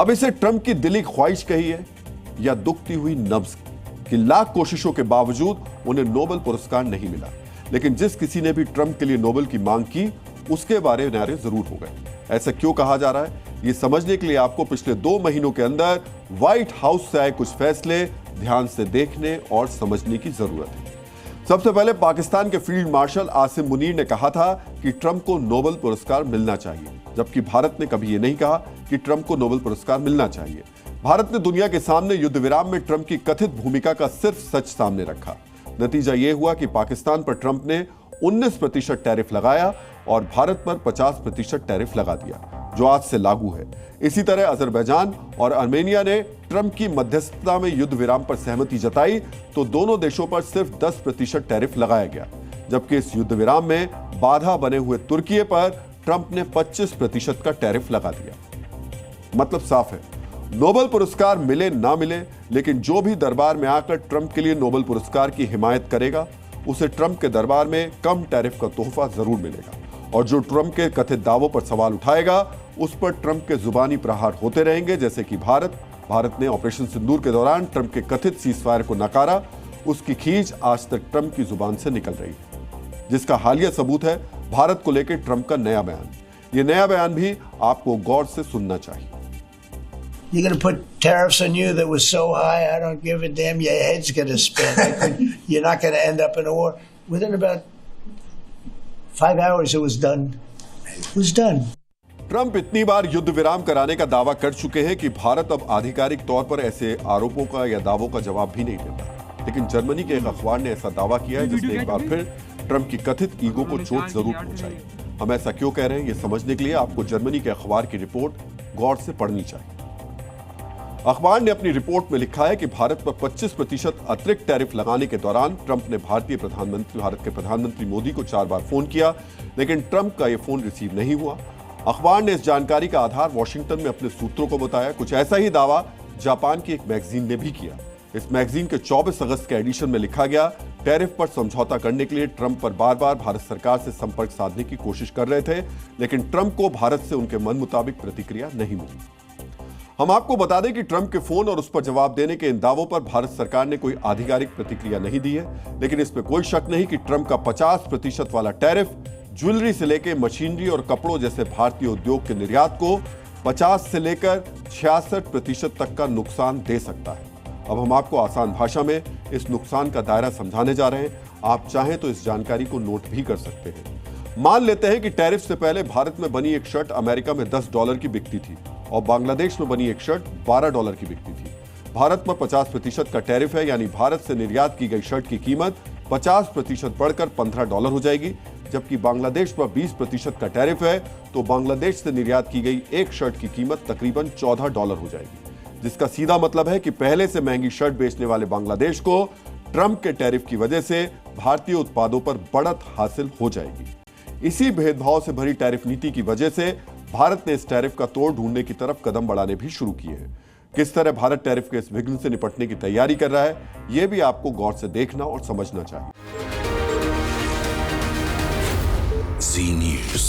अब इसे ट्रंप की दिली ख्वाहिश कही है या दुखती हुई नब्ज कि लाख कोशिशों के बावजूद उन्हें नोबेल पुरस्कार नहीं मिला। लेकिन जिस किसी ने भी ट्रंप के लिए नोबेल की मांग की उसके बारे में नारे जरूर हो गए। ऐसा क्यों कहा जा रहा है, ये समझने के लिए आपको पिछले 2 महीनों के अंदर व्हाइट हाउस से आए कुछ फैसले ध्यान से देखने और समझने की जरूरत है। सबसे पहले पाकिस्तान के फील्ड मार्शल आसिम मुनीर ने कहा था कि ट्रंप को नोबेल पुरस्कार मिलना चाहिए, जबकि भारत ने कभी यह नहीं कहा कि ट्रंप को नोबेल पुरस्कार मिलना चाहिए। भारत ने दुनिया के सामने युद्ध विराम में ट्रंप की कथित भूमिका का सिर्फ सच सामने रखा। नतीजा यह हुआ कि पाकिस्तान पर ट्रंप ने 19% टैरिफ लगाया और भारत पर 50% टैरिफ लगा दिया, जो आज से लागू है। इसी तरह अजरबैजान और आर्मेनिया ने ट्रंप की मध्यस्थता में युद्ध विराम पर सहमति जताई तो दोनों देशों पर सिर्फ 10% टैरिफ लगाया गया, जबकि इस युद्ध विराम में बाधा बने हुए तुर्की पर ट्रंप ने 25% का टैरिफ लगा दिया। मतलब साफ है, नोबेल पुरस्कार मिले ना मिले, लेकिन जो भी दरबार में आकर ट्रंप के लिए नोबेल पुरस्कार की हिमायत करेगा उसे ट्रंप के दरबार में कम टैरिफ का तोहफा जरूर मिलेगा, और जो ट्रंप के कथित दावों पर सवाल उठाएगा उस पर ट्रंप के जुबानी प्रहार होते रहेंगे। जैसे कि भारत ने ऑपरेशन सिंदूर के दौरान ट्रंप के कथित सीजफायर को नकारा, उसकी खींच आज तक ट्रंप की जुबान से निकल रही है, जिसका हालिया सबूत है भारत को लेकर ट्रंप का नया बयान। यह नया बयान भी आपको गौर से सुनना चाहिए। You're going to put tariffs on you that was so high, I don't give a damn. Your head's going to spin. You're not going to end up in a war. Within about 5 hours, it was done. It was done. Trump इतनी बार युद्ध विराम कराने का दावा कर चुके हैं कि भारत अब आधिकारिक तौर पर ऐसे आरोपों का या दावों का जवाब भी नहीं देता। लेकिन जर्मनी के एक अखबार ने ऐसा दावा किया है जिसने एक बार फिर ट्रंप की कथित ईगो को चोट जरूर पहुंचाई। हम ऐसा क्यों कह रहे हैं, ये समझने के लिए आपको जर्मनी के अखबार की रिपोर्ट गौर से पढ़नी चाहिए। अखबार ने अपनी रिपोर्ट में लिखा है कि भारत पर 25% अतिरिक्त टैरिफ लगाने के दौरान ट्रंप ने भारत के प्रधानमंत्री मोदी को 4 बार फोन किया, लेकिन ट्रंप का यह फोन रिसीव नहीं हुआ। अखबार ने इस जानकारी का आधार वॉशिंगटन में अपने सूत्रों को बताया। कुछ ऐसा ही दावा जापान की एक मैगजीन ने भी किया। इस मैगजीन के 24 अगस्त के एडिशन में लिखा गया, टैरिफ पर समझौता करने के लिए ट्रंप पर बार बार भारत सरकार से संपर्क साधने की कोशिश कर रहे थे, लेकिन ट्रंप को भारत से उनके मन मुताबिक प्रतिक्रिया नहीं मिली। हम आपको बता दें कि ट्रंप के फोन और उस पर जवाब देने के इन दावों पर भारत सरकार ने कोई आधिकारिक प्रतिक्रिया नहीं दी है, लेकिन इसमें कोई शक नहीं कि ट्रंप का 50% वाला टैरिफ ज्वेलरी से लेकर मशीनरी और कपड़ों जैसे भारतीय उद्योग के निर्यात को 50 से लेकर 66% तक का नुकसान दे सकता है। अब हम आपको आसान भाषा में इस नुकसान का दायरा समझाने जा रहे हैं। आप चाहें तो इस जानकारी को नोट भी कर सकते हैं। मान लेते हैं कि टैरिफ से पहले भारत में बनी एक शर्ट अमेरिका में $10 की बिकती थी और बांग्लादेश में बनी एक शर्ट $12 की बिकती थी। भारत पर 50% का टैरिफ है, यानी भारत से निर्यात की गई शर्ट की कीमत 50% बढ़कर $15 हो जाएगी, जबकि बांग्लादेश पर 20% का टैरिफ है तो बांग्लादेश से निर्यात की गई एक शर्ट की कीमत तकरीबन $14 हो जाएगी, जिसका सीधा मतलब है कि पहले से महंगी शर्ट बेचने वाले बांग्लादेश को ट्रंप के टैरिफ की वजह से भारतीय उत्पादों पर बढ़त हासिल हो जाएगी। इसी भेदभाव से भरी टैरिफ नीति की वजह से भारत ने इस टैरिफ का तोड़ ढूंढने की तरफ कदम बढ़ाने भी शुरू किए हैं। किस तरह भारत टैरिफ के इस विघ्न से निपटने की तैयारी कर रहा है, यह भी आपको गौर से देखना और समझना चाहिए। Zee News.